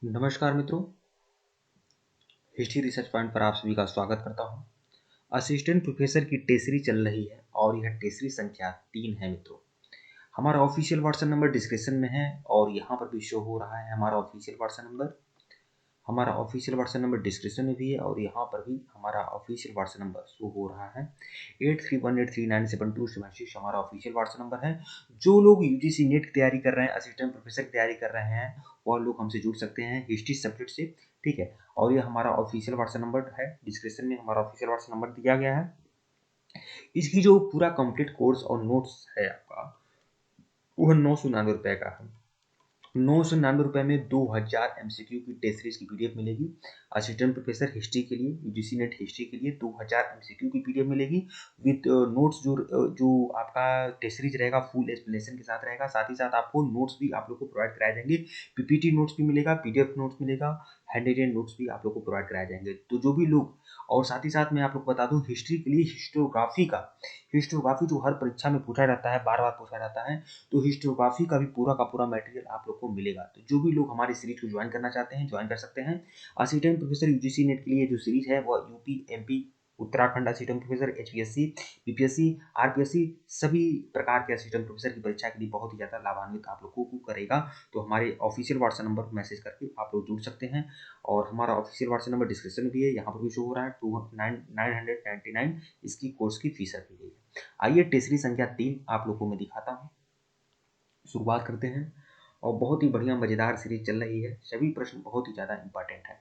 नमस्कार मित्रों, history research point पर आप सभी का स्वागत करता हूं। असिस्टेंट प्रोफेसर की टेसरी चल रही है और यह टेसरी संख्या 3 है मित्रों। हमारा ऑफिशियल व्हाट्सएप नंबर डिस्क्रिप्शन में है और यहाँ पर भी शो हो रहा है हमारा ऑफिशियल व्हाट्सएप नंबर। हमारा ऑफिशियल व्हाट्सएप नंबर डिस्क्रिप्शन में भी है और यहाँ पर भी हमारा ऑफिशियल व्हाट्सएप नंबर शो हो रहा है। 8318397276 हमारा ऑफिशियल व्हाट्सएप नंबर है। जो लोग यूजीसी नेट की तैयारी कर रहे हैं, असिस्टेंट प्रोफेसर की तैयारी कर रहे हैं, वह लोग हमसे जुड़ सकते हैं हिस्ट्री सब्जेक्ट से, ठीक है। और ये हमारा ऑफिशियल व्हाट्सएप नंबर है, डिस्क्रिप्शन में हमारा ऑफिशियल व्हाट्सएप नंबर दिया गया है। इसकी जो पूरा कंप्लीट कोर्स और नोट्स है आपका, वह 999 रुपये का है। 999 रुपये में 2000 MCQ की टेस्ट सीरीज की पीडीएफ मिलेगी। असिस्टेंट प्रोफेसर हिस्ट्री के लिए, यूजीसी नेट हिस्ट्री के लिए 2000 MCQ की पीडीएफ मिलेगी विद नोट्स। जो आपका टेस्ट सीरीज रहेगा फुल एक्सप्लेनेशन के साथ रहेगा। साथ ही साथ आपको नोट्स भी आप लोग को प्रोवाइड कराए जाएंगे। पीपीटी नोट्स भी मिलेगा, पीडीएफ नोट्स मिलेगा, हैंड रिटन नोट्स भी आप लोग को प्रोवाइड कराए जाएंगे। तो जो भी लोग, और साथ ही साथ मैं आप लोग को बता दूं, हिस्ट्री के लिए हिस्टोग्राफी जो हर परीक्षा में पूछा जाता है, बार बार पूछा जाता है, तो हिस्टोग्राफी का भी पूरा का पूरा मटेरियल आप लोग को मिलेगा। तो जो भी लोग हमारी सीरीज को ज्वाइन करना चाहते हैं, ज्वाइन कर सकते हैं। असिस्टेंट प्रोफेसर यूजीसी नेट के लिए जो सीरीज है वह UP, MP, Uttarakhand assistant professor, HPSC, BPSC, RPSC, सभी प्रकार के असिस्टेंट प्रोफेसर की परीक्षा के लिए बहुत ही ज़्यादा लाभान्वित आप लोगों को करेगा। तो हमारे ऑफिशियल व्हाट्सएप नंबर पर मैसेज करके आप लोग जुड़ सकते हैं और हमारा ऑफिशियल व्हाट्सएप नंबर डिस्क्रिप्शन में भी है, यहाँ पर भी शो हो रहा है। 999 इसकी कोर्स की फीस रखी गई है। आइए टेसरी संख्या 3 आप लोग को मैं दिखाता हूँ। शुरुआत करते हैं और बहुत ही बढ़िया मजेदार सीरीज चल रही है। सभी प्रश्न बहुत ही ज्यादा इंपॉर्टेंट है।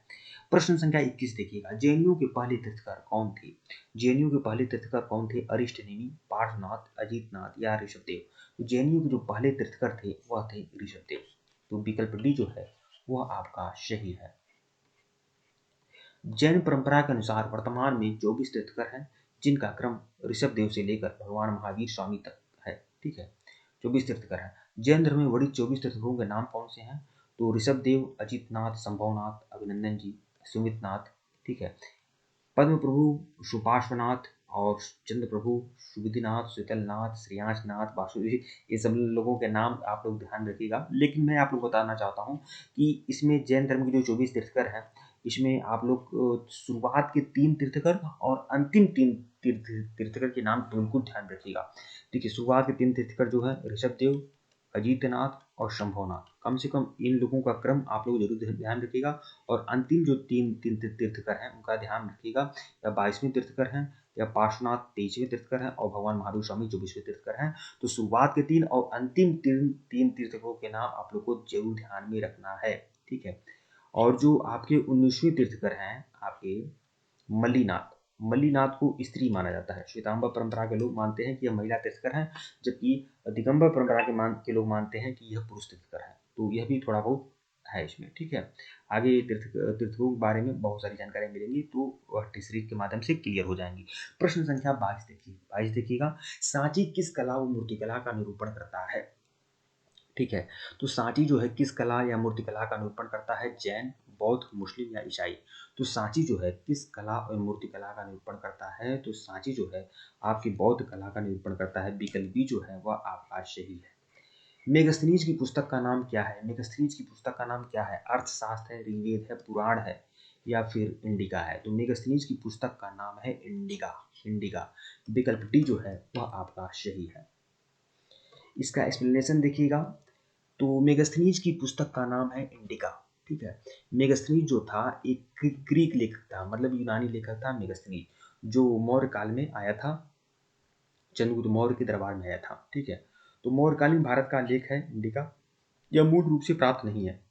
प्रश्न संख्या 21 देखिएगा। जेएनयू के पहले तीर्थकर कौन थे? जेएनयू के पहले तीर्थकर कौन थे? अरिष्टनेमी, पार्श्वनाथ, अजीतनाथ या ऋषभदेव? तो जेएनयू के जो पहले तीर्थकर थे वह थे ऋषभदेव। तो विकल्प डी जो है वह आपका सही है। जैन परंपरा के अनुसार वर्तमान में 24 तीर्थकर हैं, जिनका क्रम ऋषभदेव से लेकर भगवान महावीर स्वामी तक है, ठीक है। 24 तीर्थकर हैं। जैन धर्म में वर्णित 24 तीर्थकरों के नाम कौन से हैं? तो ऋषभदेव, अजितनाथ, संभवनाथ, अभिनंदन जी, सुमितनाथ, ठीक है। पद्म प्रभु, सुपार्श्वनाथ और चंद्र प्रभु, सुविधिनाथ, शीतलनाथ, श्रेयांशनाथ, वासुदेव, ये सब लोगों के नाम आप लोग ध्यान रखिएगा। लेकिन मैं आप लोग बताना चाहता हूँ कि इसमें जैन धर्म के जो 24 तीर्थकर हैं, इसमें आप लोग शुरुआत के 3 तीर्थकर और अंतिम 3 तीर्थकर के नाम बिल्कुल ध्यान रखिएगा। देखिए, शुरुआत के 3 तीर्थकर जो है ऋषभदेव, अजीतनाथ और शंभवनाथ, कम से कम इन लोगों का क्रम आप लोग जरूर ध्यान रखिएगा। और अंतिम जो तीन तीन तीर्थकर हैं उनका ध्यान रखिएगा। या 22वें तीर्थकर हैं, या पार्श्वनाथ 23वें तीर्थकर हैं और भगवान महावीर स्वामी 24वें तीर्थकर हैं। तो शुरुआत के 3 और अंतिम तीन तीर्थकों के नाम आप लोग को जरूर ध्यान में रखना है, ठीक है। और जो आपके 19वें तीर्थकर हैं आपके मल्लीनाथ, मल्लीनाथ को स्त्री माना जाता है। श्वेतांबर परंपरा के लोग मानते हैं कि यह महिला तीर्थकर हैं, जबकि दिगंबर परंपरा के लोग मानते हैं कि यह पुरुष तीर्थकर है। तो यह भी थोड़ा बहुत है इसमें, ठीक है। आगे तीर्थकों के बारे में बहुत सारी जानकारी मिलेंगी, तो वह टीसरी के माध्यम से क्लियर हो जाएंगी। प्रश्न संख्या 22 देखिए, 22 देखिएगा। सांची किस कला व मूर्तिकला का निरूपण करता है? ठीक है। तो सांची जो है किस कला या मूर्तिकला का निरूपण करता है? जैन, बौद्ध, मुस्लिम या ईसाई? तो सांची जो है किस कला और मूर्तिकला का निरूपण करता है? तो सांची जो है आपकी बौद्ध कला का निरूपण करता है। विकल्प बी जो है वह आपका सही है। मेगस्थनीज की पुस्तक का नाम क्या है? मेगस्थनीज की पुस्तक का नाम क्या है? अर्थशास्त्र है, ऋग्वेद है, पुराण है या फिर इंडिका है? तो मेगस्थनीज की पुस्तक का नाम है इंडिका। इंडिका, विकल्प डी जो है वह आपका सही है। इसका एक्सप्लेनेशन देखिएगा। तो मेगस्थनीज की पुस्तक का नाम है इंडिका, ठीक है। मेगस्थनीज जो था एक ग्रीक लेखक था, मतलब यूनानी लेखक था मेगस्थनीज, जो मौर्य काल में आया था, चंद्रगुप्त मौर्य के दरबार में आया था, ठीक है। तो मौर्यकालीन भारत का लेख है इंडिका। यह मूल रूप से प्राप्त नहीं है,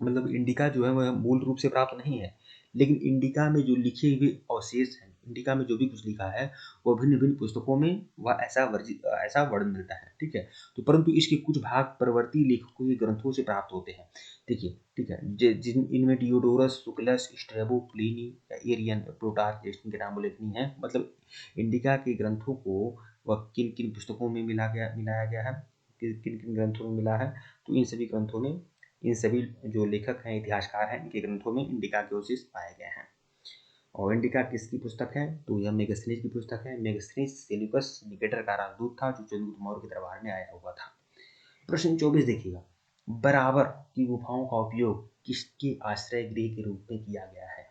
मतलब इंडिका जो है वह मूल रूप से प्राप्त नहीं है, लेकिन इंडिका में जो लिखे हुए अवशेष हैं, इंडिका में जो भी कुछ लिखा है वह भिन्न भिन्न पुस्तकों में वह ऐसा वर्णन मिलता है, ठीक है। तो परंतु इसके कुछ भाग परवर्ती लेखकों के ग्रंथों से प्राप्त होते हैं, देखिए, ठीक है। जिन इनमें डियोडोरस, शुक्लस, स्ट्रेबो, प्लिनी या एरियन, प्लूटार्क जैसे के नाम उल्लेखनीय है। मतलब इंडिका के ग्रंथों को वह किन किन पुस्तकों में मिलाया गया है, किन किन ग्रंथों में मिला है, तो इन सभी ग्रंथों में, इन सभी जो लेखक हैं, इतिहासकार हैं, इनके ग्रंथों में इंडिका के अवशेष पाए गए हैं। और इंडिका किसकी पुस्तक है? तो यह मेगस्थनीज की पुस्तक है। मेगस्थनीज सेल्यूकस निकेटर का राजदूत था, जो चंद्रगुप्त मौर्य के दरबार में आया हुआ था। प्रश्न 24 देखिएगा। बराबर की गुफाओं का उपयोग किसके आश्रय गृह के रूप में किया गया है।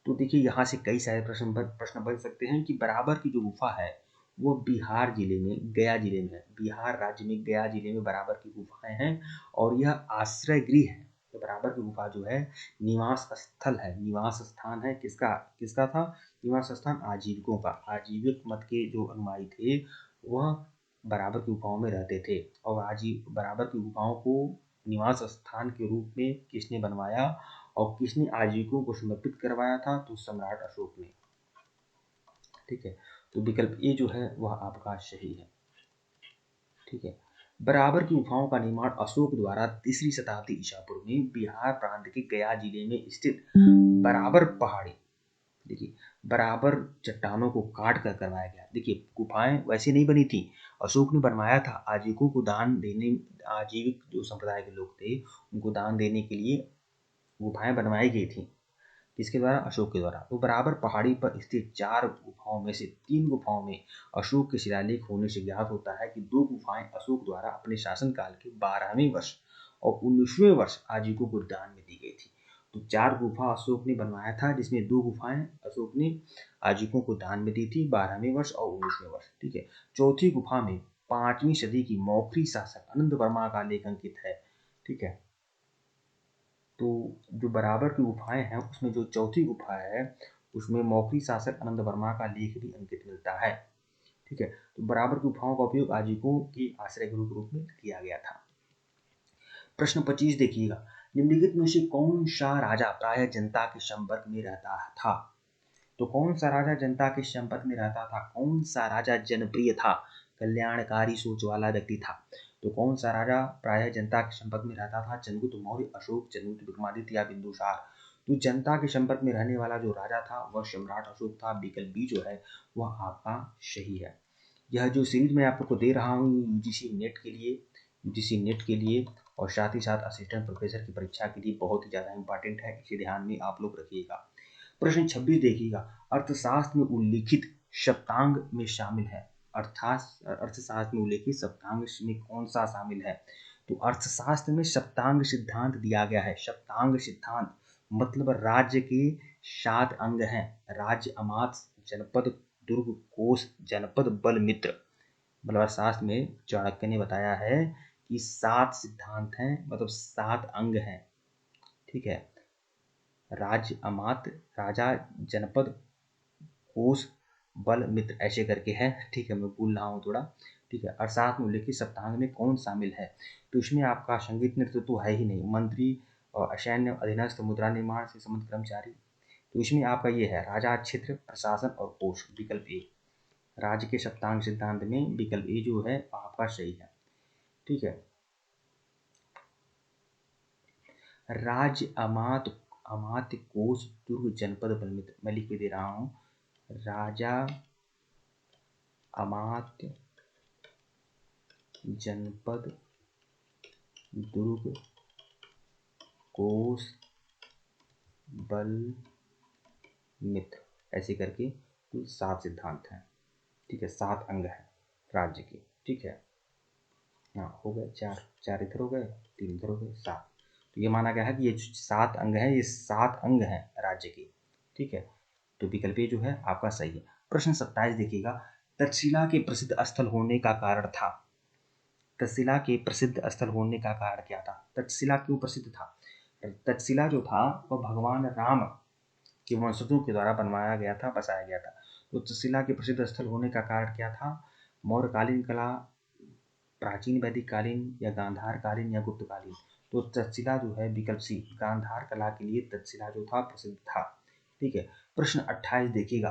तो देखिए यहाँ से कई सारे प्रश्न बन सकते हैं कि बराबर की जो गुफा है वो बिहार जिले में, गया जिले में है। बिहार राज्य में गया जिले में बराबर की गुफाएं हैं और यह आश्रय गृह है। तो बराबर की गुफा जो है निवास स्थल है, निवास स्थान है। किसका किसका था निवास स्थान? आजीविकों का। आजीविक मत के जो अनुयायी थे वह बराबर की गुफाओं में रहते थे। और बराबर की गुफाओं को निवास स्थान के रूप में किसने बनवाया और किसने आजीविकों को समर्पित करवाया था? तो सम्राट अशोक ने। ठीक है, तो विकल्प ए जो है वह आपका सही है। ठीक है, बराबर की गुफाओं का निर्माण अशोक द्वारा 3री शताब्दी ईसा पूर्व में बिहार प्रांत के गया जिले में स्थित बराबर पहाड़ी, देखिए बराबर चट्टानों को काट कर करवाया गया। देखिए गुफाएं वैसे नहीं बनी थी, अशोक ने बनवाया था। आजीविकों को दान देने, आजीविक जो संप्रदाय के लोग थे उनको दान देने के लिए गुफाएं बनवाई गई थी। किसके द्वारा? अशोक के द्वारा। तो बराबर पहाड़ी पर स्थित 4 गुफाओं में से 3 गुफाओं में अशोक के शिलालेख होने से ज्ञात होता है कि 2 गुफाएं अशोक द्वारा अपने शासनकाल के 12वें वर्ष और 19वें वर्ष आजीविकों को दान में दी गई थी। तो 4 गुफा अशोक ने बनवाया था, जिसमें 2 गुफाएं अशोक ने आजीविकों को दान में दी थी 12वें वर्ष और 19वें वर्ष। ठीक है, चौथी गुफा में 5वीं सदी की मौखरी शासक आनंद वर्मा का लेख अंकित है। ठीक है, तो जो बराबर की गुफाएं हैं उसमें जो चौथी गुफा है उसमें मौखरी शासक आनंद वर्मा का लेख भी अंकित मिलता है। ठीक है, तो बराबर की गुफाओं का उपयोग आजीविकों के आश्रय गृह के रूप में किया गया था। प्रश्न 25 देखिएगा, निम्नलिखित में से कौन सा राजा प्राय जनता के संपर्क में रहता था? तो कौन सा राजा जनता के संपर्क में रहता था? कौन सा राजा जनप्रिय था, कल्याणकारी सोच वाला व्यक्ति था? तो कौन सा राजा प्राय जनता के संपर्क में रहता था? चंद्रगुप्त मौर्य, अशोक, चंद्रगुप्त विक्रमादित्य या बिंदुसार? तो जनता के संपर्क में रहने वाला जो राजा था वह सम्राट अशोक था। विकल्प बी जो है वह आपका सही है। यह जो सीरीज मैं आप लोग को दे रहा हूँ यूजीसी नेट के लिए और साथ ही साथ असिस्टेंट प्रोफेसर की परीक्षा के लिए बहुत ही ज़्यादा इंपॉर्टेंट है, इसे ध्यान में आप लोग रखिएगा। प्रश्न 26 देखिएगा, अर्थशास्त्र में उल्लिखित सप्तांग में शामिल है। अर्थात अर्थशास्त्र में उल्लिखित सप्तांग में कौन सा शामिल है? तो अर्थशास्त्र में सप्तांग सिद्धांत दिया गया है। सप्तांग सिद्धांत मतलब राज्य के 7 अंग हैं। राज्य, अमात्य, जनपद, दुर्ग, कोष, जनपद, बल, मित्र। मतलब अर्थशास्त्र में चाणक्य ने बताया है कि 7 सिद्धांत हैं, मतलब 7 अंग हैं। ठीक है, राज्य, अमात्य, राजा, जनपद, कोष, बल, मित्र, ऐसे करके है। ठीक है, मैं भूल रहा हूँ थोड़ा। ठीक है, अर्थशास्त्र में उल्लिखित सप्तांग में कौन शामिल है? तो इसमें आपका संगीत नृत्य तो है ही नहीं, मंत्री और सैन्य, अधीनस्थ, मुद्रा निर्माण से संबंधित कर्मचारी। तो इसमें आपका ये है राजा, क्षेत्र, प्रशासन और कोष। विकल्प ए, राज्य के सप्तांग सिद्धांत में विकल्प ए जो है आपका सही है। ठीक है, राज्य, अमात्य, कोष, दुर्ग, जनपद, बल, मित्र। मैं लिख के दे रहा हूँ, राजा, अमात्य, जनपद, दुर्ग, कोष, बल, मित्र, ऐसे करके कुल 7 सिद्धांत हैं। ठीक है, 7 अंग हैं राज्य के। ठीक है, हाँ हो गए 4 इधर हो गए, 3 इधर हो गए, 7। तो ये माना गया है कि ये 7 अंग हैं, ये 7 अंग हैं राज्य के। ठीक है, तो विकल्प जो है आपका सही है। प्रश्न 27 देखिएगा, तक्षशिला के प्रसिद्ध स्थल होने का कारण था। तक्षशिला के प्रसिद्ध स्थल होने का कारण क्या था? तक्षशिला क्यों प्रसिद्ध था? तक्षशिला जो था वह भगवान राम के वंशजों के द्वारा बनवाया गया था, बसाया गया था। तो तक्षशिला के प्रसिद्ध स्थल होने का कारण क्या था? मौर्यकालीन कला, प्राचीन वैदिक कालीन या गांधार कालीन या गुप्त कालीन? तो तक्षशिला जो है विकल्प सी, गांधार कला के लिए तक्षशिला जो था प्रसिद्ध था। ठीक है, प्रश्न 28 देखिएगा,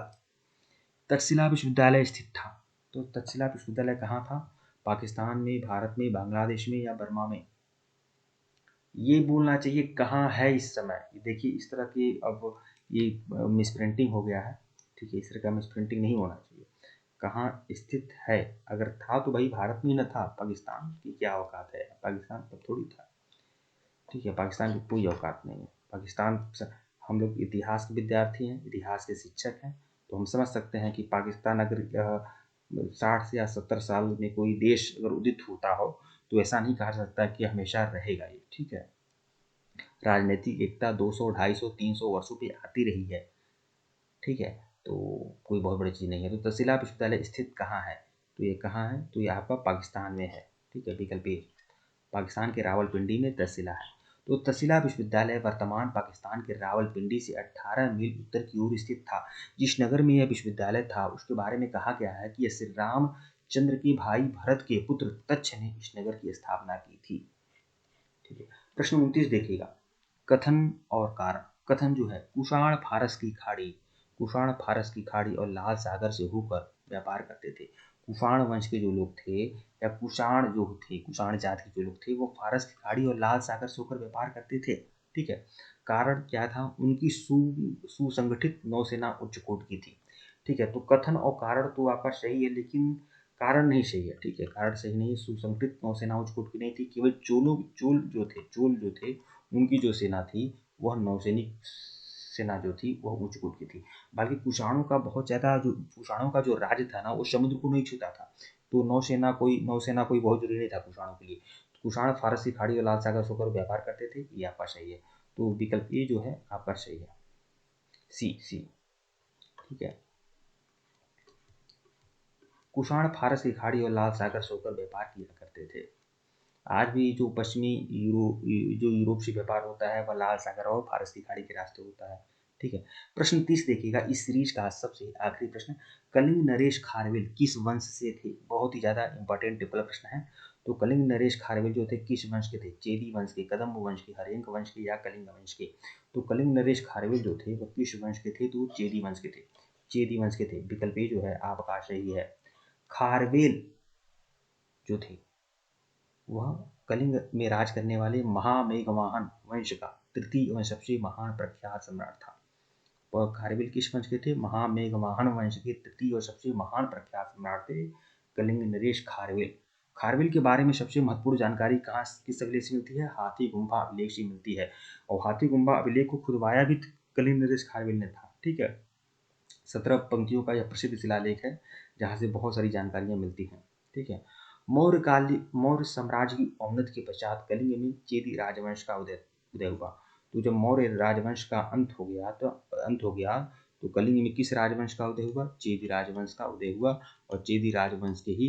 तक्षशिला विश्वविद्यालय स्थित था। तो तक्षशिला विश्वविद्यालय कहाँ था? पाकिस्तान में, भारत में, बांग्लादेश में या बर्मा में? ये बोलना चाहिए कहाँ है इस समय। देखिए इस तरह की अब ये मिसप्रिंटिंग हो गया है। ठीक है, इस तरह का मिसप्रिंटिंग नहीं होना चाहिए। कहाँ स्थित है? अगर था तो भाई भारत में ही न था, पाकिस्तान की क्या औकात है? पाकिस्तान तब थोड़ी था। ठीक है, पाकिस्तान की कोई औकात नहीं है। पाकिस्तान, हम लोग इतिहास के विद्यार्थी हैं, इतिहास के शिक्षक हैं, तो हम समझ सकते हैं कि पाकिस्तान अगर 60 या 70 साल में कोई देश अगर उदित होता हो तो ऐसा नहीं कहा जा सकता कि हमेशा रहेगा ये। ठीक है, राजनीतिक एकता 200, 250, 300 वर्षों पे आती रही है, ठीक है, तो कोई बहुत बड़ी चीज़ नहीं है। तो तहसीला विश्वविद्यालय स्थित कहाँ है? तो ये कहाँ है? तो ये आपका पाकिस्तान में है, ठीक है, विकल्प ए, पाकिस्तान के रावलपिंडी में तहसीला है। तो तहसीला विश्वविद्यालय वर्तमान पाकिस्तान के रावलपिंडी से 18 मील उत्तर की ओर स्थित था। जिस नगर में यह विश्वविद्यालय था उसके बारे में कहा गया है कि यह श्री रामचंद्र के भाई भरत के पुत्र तक्ष ने इस नगर की स्थापना की थी, ठीक है। प्रश्न 29 देखिएगा, कथन और कारण। कथन जो है, कुषाण फारस की खाड़ी, कुषाण फारस की खाड़ी और लाल सागर से होकर व्यापार करते थे। कुषाण वंश के जो लोग थे या कुषाण जो थे, कुषाण जाति के जो लोग थे, वो फारस की खाड़ी और लाल सागर से होकर व्यापार करते थे, ठीक है। कारण क्या था? उनकी सुसंगठित नौसेना उच्च कोटि की थी, ठीक है। तो कथन और कारण तो आपका सही है, लेकिन कारण नहीं सही है, ठीक है, कारण सही नहीं है। सुसंगठित नौसेना उच्च कोटि की नहीं थी, केवल चोल जो थे उनकी जो सेना थी वह नौसैनिक सेना जो थी वह उच्च कोटि की थी। बाकी कुषाणों का बहुत ज़्यादा जो कुषाणों का जो राज्य था ना वो समुद्र को नहीं छूता था, तो नौसेना कोई बहुत जरूरी नहीं था कुषाणों के लिए। तो कुषाण फारसी खाड़ी और लाल सागर से होकर व्यापार करते थे, ये आपका सही है। तो विकल्प ए जो है आपका सही है, सी, ठीक है। कुषाण फारस की खाड़ी और लाल सागर से होकर व्यापार किया करते थे। आज भी जो पश्चिमी यूरोप से व्यापार होता है वह लाल सागर और फारस की खाड़ी के रास्ते होता है, ठीक है। प्रश्न 30 देखिएगा, इस सीरीज का सबसे आखिरी प्रश्न, कलिंग नरेश खारवेल किस वंश से थे? बहुत ही ज्यादा इंपॉर्टेंट टिपिकल प्रश्न है। तो कलिंग नरेश खारवेल जो थे किस वंश के थे? चेदी वंश के, कदम्ब वंश के, हर्यंक वंश के या कलिंग वंश के? तो कलिंग नरेश खारवेल जो थे वो किस वंश के थे? तो चेदी वंश के थे, चेदी वंश के थे। विकल्प ए जो है आपका सही है। खारवेल जो थे वह कलिंग में राज करने वाले महामेघवाहन वंश का तृतीय और सबसे महान प्रख्यात सम्राट था। वह खारवेल किस वंश के थे? महामेघवाहन वंश के तृतीय और सबसे महान प्रख्यात सम्राट थे कलिंग नरेश खारवेल। खारवेल के बारे में सबसे महत्वपूर्ण जानकारी कहाँ किस अभिलेख से मिलती है? हाथी गुम्बा अभिलेख से मिलती है, और हाथी गुम्बा अभिलेख को खुदवाया भी कलिंग नरेश खारवेल ने था, ठीक है। 17 पंक्तियों का यह प्रसिद्ध शिलालेख है जहाँ से बहुत सारी जानकारियाँ मिलती हैं, ठीक है। मौर्य साम्राज्य की अवनति के पश्चात कलिंग में चेदी राजवंश का उदय हुआ। तो जब मौर्य राजवंश का अंत हो गया तो कलिंग में किस राजवंश का उदय हुआ? चेदी राजवंश का उदय हुआ, और चेदी राजवंश के ही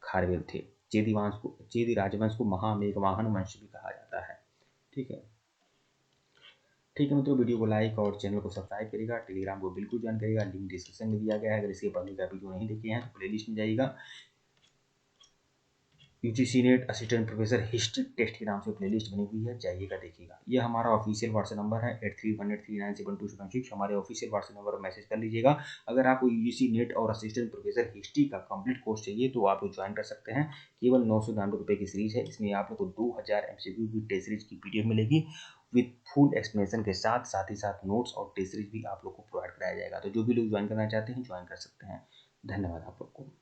खारवेल थे। चेदी राजवंश को महामेघवाहन वंश भी कहा जाता है, ठीक है। ठीक है मित्रों, वीडियो को लाइक और चैनल को सब्सक्राइब करिएगा, टेलीग्राम को बिल्कुल ज्वाइन करिएगा, लिंक डिस्क्रिप्शन में दिया गया है। अगर इसके पहले का वीडियो नहीं देखे हैं तो प्लेलिस्ट में जाइएगा, UGC NET assistant professor history test के नाम से प्लेलिस्ट बनी हुई है, जाइएगा देखिएगा। ये हमारा ऑफिशियल व्हाट्सएप नंबर है 8318397276। हमारे ऑफिशियल व्हाट्सएप नंबर पर मैसेज कर लीजिएगा। अगर आपको यूजीसी नेट और असिस्टेंट प्रोफेसर हिस्ट्री का कंप्लीट कोर्स चाहिए तो आप लोग ज्वाइन कर सकते हैं। केवल 999 रुपये की सीरीज है, इसमें आप लोग को 2000 MCQ की टेस्ट सीरीज की PDF मिलेगी विथ फुल एक्सप्लेनेशन के साथ ही साथ नोट्स और टेस्ट सीरीज भी आप लोग को प्रोवाइड कराया जाएगा। तो जो भी लोग ज्वाइन करना चाहते हैं ज्वाइन कर सकते हैं। धन्यवाद आप लोग को।